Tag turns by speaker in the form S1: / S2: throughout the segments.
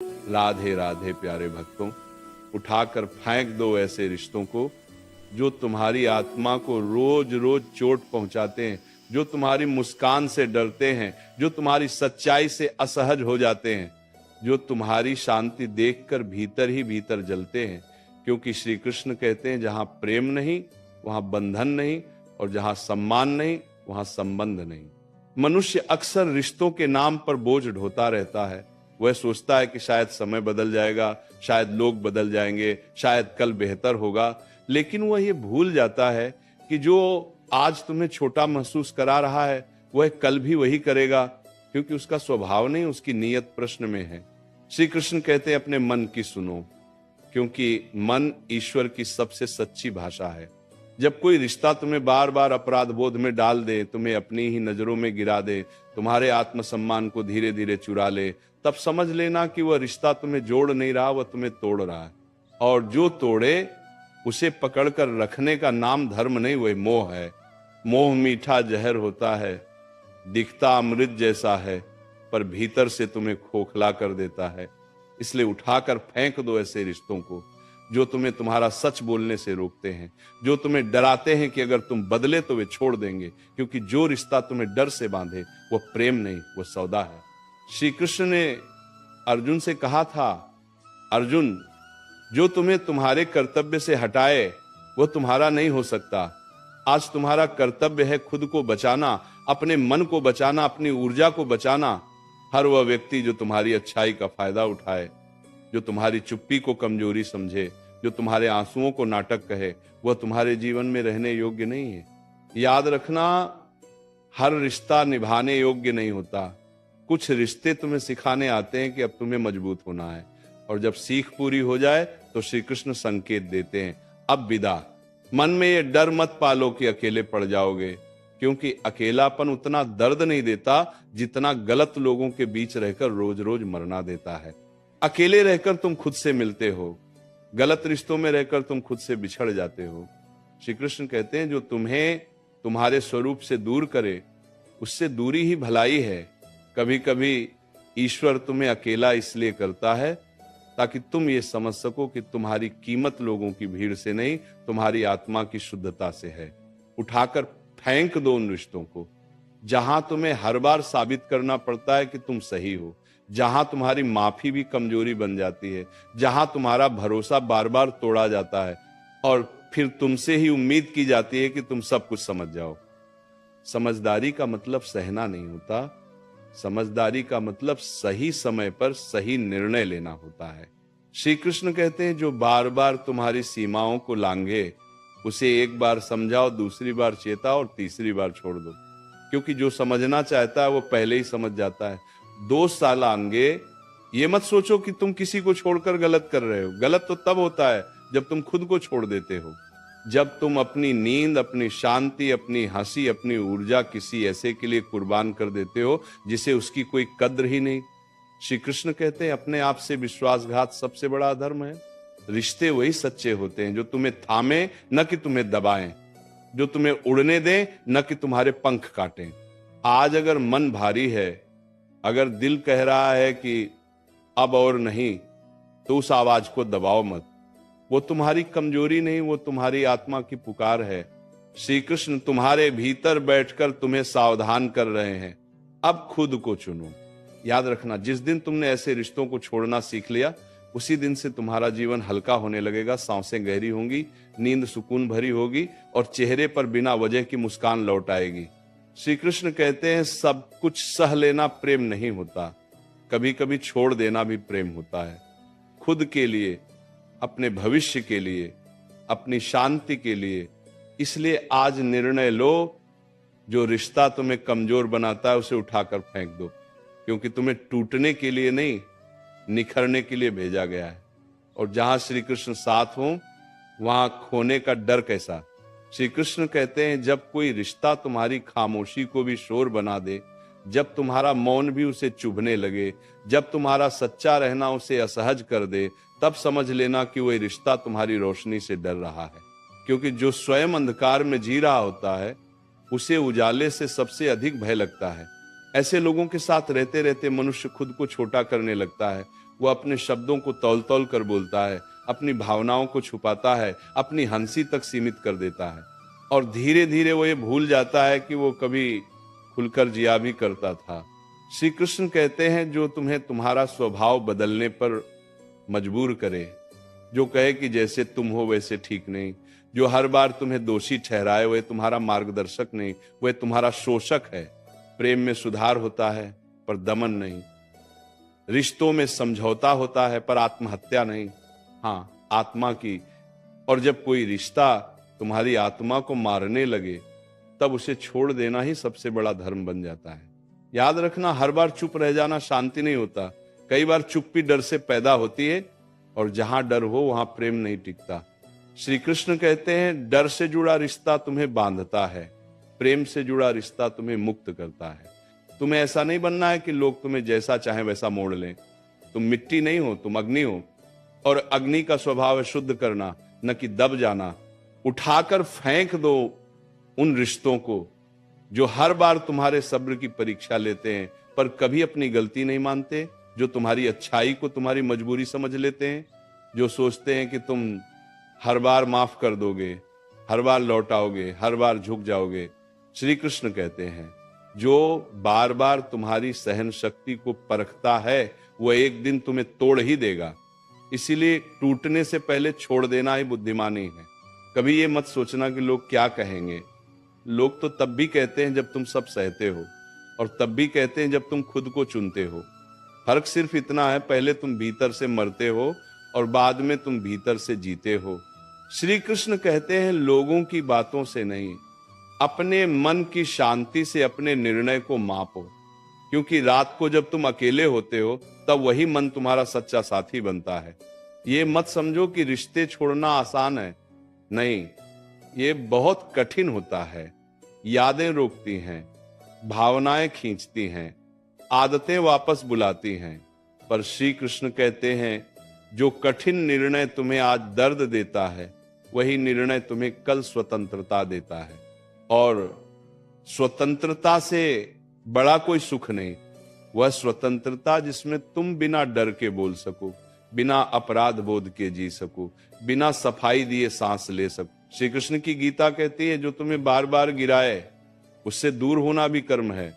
S1: राधे राधे प्यारे भक्तों, उठाकर फेंक दो ऐसे रिश्तों को जो तुम्हारी आत्मा को रोज रोज चोट पहुंचाते हैं, जो तुम्हारी मुस्कान से डरते हैं, जो तुम्हारी सच्चाई से असहज हो जाते हैं, जो तुम्हारी शांति देखकर भीतर ही भीतर जलते हैं। क्योंकि श्री कृष्ण कहते हैं जहां प्रेम नहीं वहां बंधन नहीं, और जहां सम्मान नहीं वहां संबंध नहीं। मनुष्य अक्सर रिश्तों के नाम पर बोझ ढोता रहता है। वह सोचता है कि शायद समय बदल जाएगा, शायद लोग बदल जाएंगे, शायद कल बेहतर होगा, लेकिन वह ये भूल जाता है कि जो आज तुम्हें छोटा महसूस करा रहा है वह कल भी वही करेगा, क्योंकि उसका स्वभाव नहीं, उसकी नीयत प्रश्न में है। श्री कृष्ण कहते हैं अपने मन की सुनो, क्योंकि मन ईश्वर की सबसे सच्ची भाषा है। जब कोई रिश्ता तुम्हें बार बार अपराध बोध में डाल दे, तुम्हें अपनी ही नजरों में गिरा दे, तुम्हारे आत्मसम्मान को धीरे धीरे चुरा ले, तब समझ लेना कि वह रिश्ता तुम्हें जोड़ नहीं रहा, वह तुम्हें तोड़ रहा है। और जो तोड़े उसे पकड़कर रखने का नाम धर्म नहीं, वह मोह है। मोह मीठा जहर होता है, दिखता अमृत जैसा है, पर भीतर से तुम्हें खोखला कर देता है। इसलिए उठाकर फेंक दो ऐसे रिश्तों को जो तुम्हें तुम्हारा सच बोलने से रोकते हैं, जो तुम्हें डराते हैं कि अगर तुम बदले तो वे छोड़ देंगे। क्योंकि जो रिश्ता तुम्हें डर से बांधे वो प्रेम नहीं, वो सौदा है। श्री कृष्ण ने अर्जुन से कहा था, अर्जुन, जो तुम्हें तुम्हारे कर्तव्य से हटाए वो तुम्हारा नहीं हो सकता। आज तुम्हारा कर्तव्य है खुद को बचाना, अपने मन को बचाना, अपनी ऊर्जा को बचाना। हर वह व्यक्ति जो तुम्हारी अच्छाई का फायदा उठाए, जो तुम्हारी चुप्पी को कमजोरी समझे, जो तुम्हारे आंसुओं को नाटक कहे, वह तुम्हारे जीवन में रहने योग्य नहीं है। याद रखना, हर रिश्ता निभाने योग्य नहीं होता। कुछ रिश्ते तुम्हें सिखाने आते हैं कि अब तुम्हें मजबूत होना है, और जब सीख पूरी हो जाए तो श्री कृष्ण संकेत देते हैं, अब विदा। मन में ये डर मत पालो कि अकेले पड़ जाओगे, क्योंकि अकेलापन उतना दर्द नहीं देता जितना गलत लोगों के बीच रहकर रोज रोज मरना देता है। अकेले रहकर तुम खुद से मिलते हो, गलत रिश्तों में रहकर तुम खुद से बिछड़ जाते हो। श्री कृष्ण कहते हैं जो तुम्हें तुम्हारे स्वरूप से दूर करे उससे दूरी ही भलाई है। कभी कभी ईश्वर तुम्हें अकेला इसलिए करता है ताकि तुम ये समझ सको कि तुम्हारी कीमत लोगों की भीड़ से नहीं, तुम्हारी आत्मा की शुद्धता से है। उठाकर फेंक दो उन रिश्तों को जहां तुम्हें हर बार साबित करना पड़ता है कि तुम सही हो, जहां तुम्हारी माफी भी कमजोरी बन जाती है, जहां तुम्हारा भरोसा बार बार तोड़ा जाता है और फिर तुमसे ही उम्मीद की जाती है कि तुम सब कुछ समझ जाओ। समझदारी का मतलब सहना नहीं होता, समझदारी का मतलब सही समय पर सही निर्णय लेना होता है। श्री कृष्ण कहते हैं जो बार बार तुम्हारी सीमाओं को लांघे उसे एक बार समझाओ, दूसरी बार चेताओ और तीसरी बार छोड़ दो, क्योंकि जो समझना चाहता है वो पहले ही समझ जाता है। 2 साल आएंगे, ये मत सोचो कि तुम किसी को छोड़कर गलत कर रहे हो। गलत तो तब होता है जब तुम खुद को छोड़ देते हो, जब तुम अपनी नींद, अपनी शांति, अपनी हंसी, अपनी ऊर्जा किसी ऐसे के लिए कुर्बान कर देते हो जिसे उसकी कोई कद्र ही नहीं। श्री कृष्ण कहते हैं अपने आप से विश्वासघात सबसे बड़ा अधर्म है। रिश्ते वही सच्चे होते हैं जो तुम्हें थामे न कि तुम्हें दबाएं, जो तुम्हें उड़ने दें न कि तुम्हारे पंख काटें। आज अगर मन भारी है, अगर दिल कह रहा है कि अब और नहीं, तो उस आवाज को दबाओ मत। वो तुम्हारी कमजोरी नहीं, वो तुम्हारी आत्मा की पुकार है। श्री कृष्ण तुम्हारे भीतर बैठकर तुम्हें सावधान कर रहे हैं, अब खुद को चुनो। याद रखना, जिस दिन तुमने ऐसे रिश्तों को छोड़ना सीख लिया उसी दिन से तुम्हारा जीवन हल्का होने लगेगा, सांसें गहरी होंगी, नींद सुकून भरी होगी और चेहरे पर बिना वजह की मुस्कान लौट आएगी। श्री कृष्ण कहते हैं सब कुछ सह लेना प्रेम नहीं होता, कभी कभी छोड़ देना भी प्रेम होता है। खुद के लिए, अपने भविष्य के लिए, अपनी शांति के लिए। इसलिए आज निर्णय लो, जो रिश्ता तुम्हें कमजोर बनाता है उसे उठाकर फेंक दो, क्योंकि तुम्हें टूटने के लिए नहीं, निखरने के लिए भेजा गया है। और जहां श्री कृष्ण साथ हो वहां खोने का डर कैसा। श्री कृष्ण कहते हैं जब कोई रिश्ता तुम्हारी खामोशी को भी शोर बना दे, जब तुम्हारा मौन भी उसे चुभने लगे, जब तुम्हारा सच्चा रहना उसे असहज कर दे, तब समझ लेना कि वह रिश्ता तुम्हारी रोशनी से डर रहा है। क्योंकि जो स्वयं अंधकार में जी रहा होता है उसे उजाले से सबसे अधिक भय लगता है। ऐसे लोगों के साथ रहते रहते मनुष्य खुद को छोटा करने लगता है। वो अपने शब्दों को तौल तौल कर बोलता है, अपनी भावनाओं को छुपाता है, अपनी हंसी तक सीमित कर देता है, और धीरे धीरे वो ये भूल जाता है कि वो कभी खुलकर जिया भी करता था। श्री कृष्ण कहते हैं, जो तुम्हें तुम्हारा स्वभाव बदलने पर मजबूर करे, जो कहे कि जैसे तुम हो वैसे ठीक नहीं, जो हर बार तुम्हें दोषी ठहराए, वह तुम्हारा मार्गदर्शक नहीं, वह तुम्हारा शोषक है। प्रेम में सुधार होता है पर दमन नहीं, रिश्तों में समझौता होता है पर आत्महत्या नहीं, हाँ आत्मा की। और जब कोई रिश्ता तुम्हारी आत्मा को मारने लगे, तब उसे छोड़ देना ही सबसे बड़ा धर्म बन जाता है। याद रखना, हर बार चुप रह जाना शांति नहीं होता। कई बार चुप्पी डर से पैदा होती है, और जहां डर हो वहां प्रेम नहीं टिकता। श्री कृष्ण कहते हैं, डर से जुड़ा रिश्ता तुम्हें बांधता है, प्रेम से जुड़ा रिश्ता तुम्हें मुक्त करता है। तुम्हें ऐसा नहीं बनना है कि लोग तुम्हें जैसा चाहे वैसा मोड़ लें। तुम मिट्टी नहीं हो, तुम अग्नि हो, और अग्नि का स्वभाव है शुद्ध करना, न कि दब जाना। उठाकर फेंक दो उन रिश्तों को जो हर बार तुम्हारे सब्र की परीक्षा लेते हैं पर कभी अपनी गलती नहीं मानते, जो तुम्हारी अच्छाई को तुम्हारी मजबूरी समझ लेते हैं, जो सोचते हैं कि तुम हर बार माफ कर दोगे, हर बार लौटाओगे, हर बार झुक जाओगे। श्री कृष्ण कहते हैं, जो बार बार तुम्हारी सहन शक्ति को परखता है, वह एक दिन तुम्हें तोड़ ही देगा। इसीलिए टूटने से पहले छोड़ देना ही बुद्धिमानी है। कभी ये मत सोचना कि लोग क्या कहेंगे। लोग तो तब भी कहते हैं जब तुम सब सहते हो, और तब भी कहते हैं जब तुम खुद को चुनते हो। फर्क सिर्फ इतना है, पहले तुम भीतर से मरते हो और बाद में तुम भीतर से जीते हो। श्री कृष्ण कहते हैं, लोगों की बातों से नहीं, अपने मन की शांति से अपने निर्णय को मापो। क्योंकि रात को जब तुम अकेले होते हो, तब वही मन तुम्हारा सच्चा साथी बनता है। ये मत समझो कि रिश्ते छोड़ना आसान है, नहीं, ये बहुत कठिन होता है। यादें रोकती हैं, भावनाएं खींचती हैं, आदतें वापस बुलाती हैं। पर श्री कृष्ण कहते हैं, जो कठिन निर्णय तुम्हें आज दर्द देता है, वही निर्णय तुम्हें कल स्वतंत्रता देता है। और स्वतंत्रता से बड़ा कोई सुख नहीं, वह स्वतंत्रता जिसमें तुम बिना डर के बोल सको, बिना अपराध बोध के जी सको, बिना सफाई दिए सांस ले सको। श्री कृष्ण की गीता कहती है, जो तुम्हें बार बार गिराए, उससे दूर होना भी कर्म है।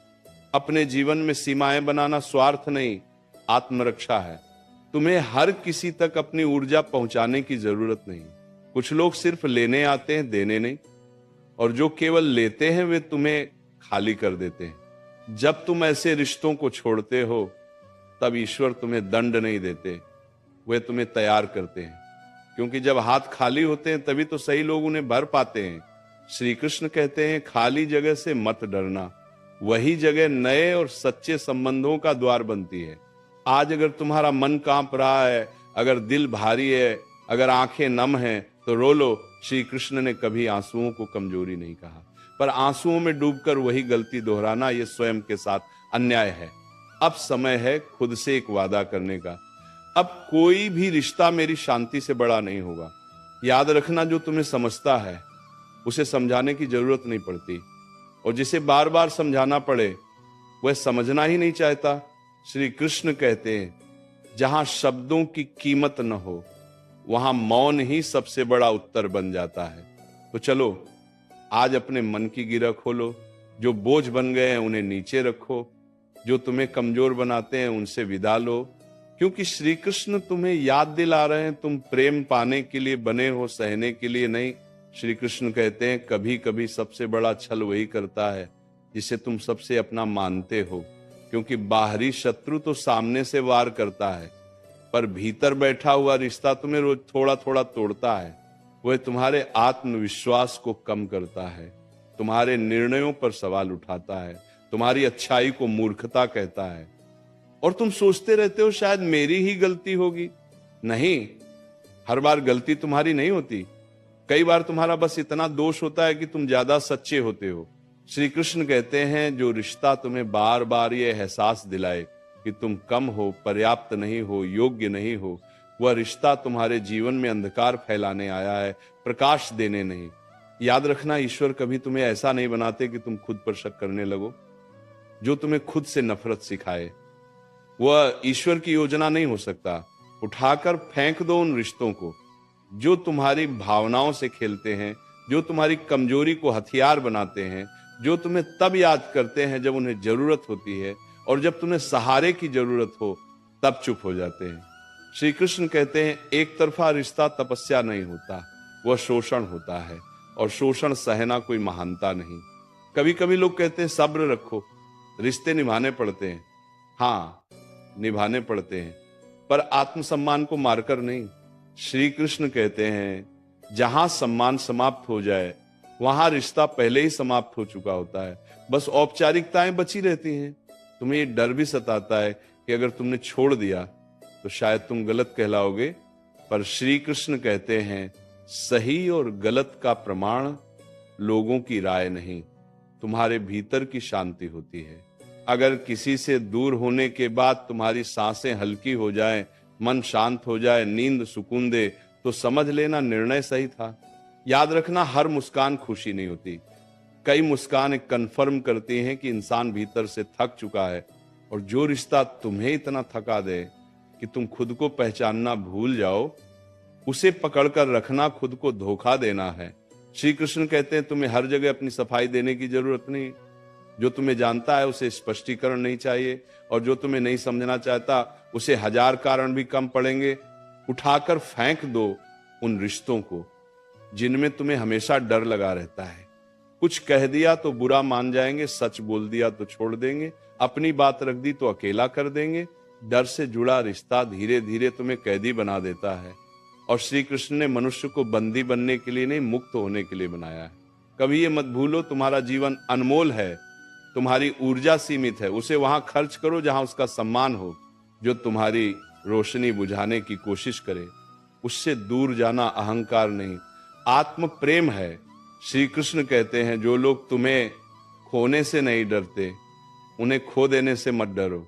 S1: अपने जीवन में सीमाएं बनाना स्वार्थ नहीं, आत्मरक्षा है। तुम्हें हर किसी तक अपनी ऊर्जा पहुंचाने की जरूरत नहीं। कुछ लोग सिर्फ लेने आते हैं, देने नहीं, और जो केवल लेते हैं वे तुम्हें खाली कर देते हैं। जब तुम ऐसे रिश्तों को छोड़ते हो, तब ईश्वर तुम्हें दंड नहीं देते, वे तुम्हें तैयार करते हैं। क्योंकि जब हाथ खाली होते हैं तभी तो सही लोग उन्हें भर पाते हैं। श्री कृष्ण कहते हैं, खाली जगह से मत डरना, वही जगह नए और सच्चे संबंधों का द्वार बनती है। आज अगर तुम्हारा मन कांप रहा है, अगर दिल भारी है, अगर आंखें नम हैं, तो रो लो। श्री कृष्ण ने कभी आंसुओं को कमजोरी नहीं कहा, पर आंसुओं में डूबकर वही गलती दोहराना, यह स्वयं के साथ अन्याय है। अब समय है खुद से एक वादा करने का, अब कोई भी रिश्ता मेरी शांति से बड़ा नहीं होगा। याद रखना, जो तुम्हें समझता है उसे समझाने की जरूरत नहीं पड़ती, और जिसे बार बार समझाना पड़े वह समझना ही नहीं चाहता। श्री कृष्ण कहते हैं, जहां शब्दों की कीमत न हो, वहां मौन ही सबसे बड़ा उत्तर बन जाता है। तो चलो आज अपने मन की गिरह खोलो, जो बोझ बन गए हैं उन्हें नीचे रखो, जो तुम्हें कमजोर बनाते हैं उनसे विदा लो। क्योंकि श्री कृष्ण तुम्हें याद दिला रहे हैं, तुम प्रेम पाने के लिए बने हो, सहने के लिए नहीं। श्री कृष्ण कहते हैं, कभी कभी सबसे बड़ा छल वही करता है जिसे तुम सबसे अपना मानते हो। क्योंकि बाहरी शत्रु तो सामने से वार करता है, पर भीतर बैठा हुआ रिश्ता तुम्हें रोज थोड़ा थोड़ा तोड़ता है। वह तुम्हारे आत्मविश्वास को कम करता है, तुम्हारे निर्णयों पर सवाल उठाता है, तुम्हारी अच्छाई को मूर्खता कहता है, और तुम सोचते रहते हो शायद मेरी ही गलती होगी। नहीं, हर बार गलती तुम्हारी नहीं होती। कई बार तुम्हारा बस इतना दोष होता है कि तुम ज्यादा सच्चे होते हो। श्री कृष्ण कहते हैं, जो रिश्ता तुम्हें बार बार ये एहसास दिलाए कि तुम कम हो, पर्याप्त नहीं हो, योग्य नहीं हो, वह रिश्ता तुम्हारे जीवन में अंधकार फैलाने आया है, प्रकाश देने नहीं। याद रखना, ईश्वर कभी तुम्हें ऐसा नहीं बनाते कि तुम खुद पर शक करने लगो। जो तुम्हें खुद से नफरत सिखाए वह ईश्वर की योजना नहीं हो सकता। उठाकर फेंक दो उन रिश्तों को जो तुम्हारी भावनाओं से खेलते हैं, जो तुम्हारी कमजोरी को हथियार बनाते हैं, जो तुम्हें तब याद करते हैं जब उन्हें जरूरत होती है, और जब तुम्हें सहारे की जरूरत हो तब चुप हो जाते हैं। श्री कृष्ण कहते हैं एक तरफा रिश्ता तपस्या नहीं होता, वह शोषण होता है, और शोषण सहना कोई महानता नहीं। कभी कभी लोग कहते हैं सब्र रखो, रिश्ते निभाने पड़ते हैं। हाँ, निभाने पड़ते हैं, पर आत्मसम्मान को मारकर नहीं। श्री कृष्ण कहते हैं जहां सम्मान समाप्त हो जाए वहां रिश्ता पहले ही समाप्त हो चुका होता है, बस औपचारिकताएं बची रहती हैं। तुम्हें ये डर भी सताता है कि अगर तुमने छोड़ दिया तो शायद तुम गलत कहलाओगे, पर श्री कृष्ण कहते हैं सही और गलत का प्रमाण लोगों की राय नहीं, तुम्हारे भीतर की शांति होती है। अगर किसी से दूर होने के बाद तुम्हारी सांसें हल्की हो जाएं, मन शांत हो जाए, नींद सुकून दे, तो समझ लेना निर्णय सही था। याद रखना हर मुस्कान खुशी नहीं होती। कई मुस्कान कन्फर्म करती हैं कि इंसान भीतर से थक चुका है, और जो रिश्ता तुम्हें इतना थका दे कि तुम खुद को पहचानना भूल जाओ, उसे पकड़कर रखना खुद को धोखा देना है। श्री कृष्ण कहते हैं तुम्हें हर जगह अपनी सफाई देने की जरूरत नहीं। जो तुम्हें जानता है उसे स्पष्टीकरण नहीं चाहिए, और जो तुम्हें नहीं समझना चाहता उसे हजार कारण भी कम पड़ेंगे। उठाकर फेंक दो उन रिश्तों को जिनमें तुम्हें हमेशा डर लगा रहता है। कुछ कह दिया तो बुरा मान जाएंगे, सच बोल दिया तो छोड़ देंगे, अपनी बात रख दी तो अकेला कर देंगे। डर से जुड़ा रिश्ता धीरे धीरे तुम्हें कैदी बना देता है, और श्री कृष्ण ने मनुष्य को बंदी बनने के लिए नहीं, मुक्त होने के लिए बनाया है। कभी ये मत भूलो तुम्हारा जीवन अनमोल है, तुम्हारी ऊर्जा सीमित है, उसे वहां खर्च करो जहां उसका सम्मान हो। जो तुम्हारी रोशनी बुझाने की कोशिश करे उससे दूर जाना अहंकार नहीं, आत्म प्रेम है। श्री कृष्ण कहते हैं जो लोग तुम्हें खोने से नहीं डरते, उन्हें खो देने से मत डरो।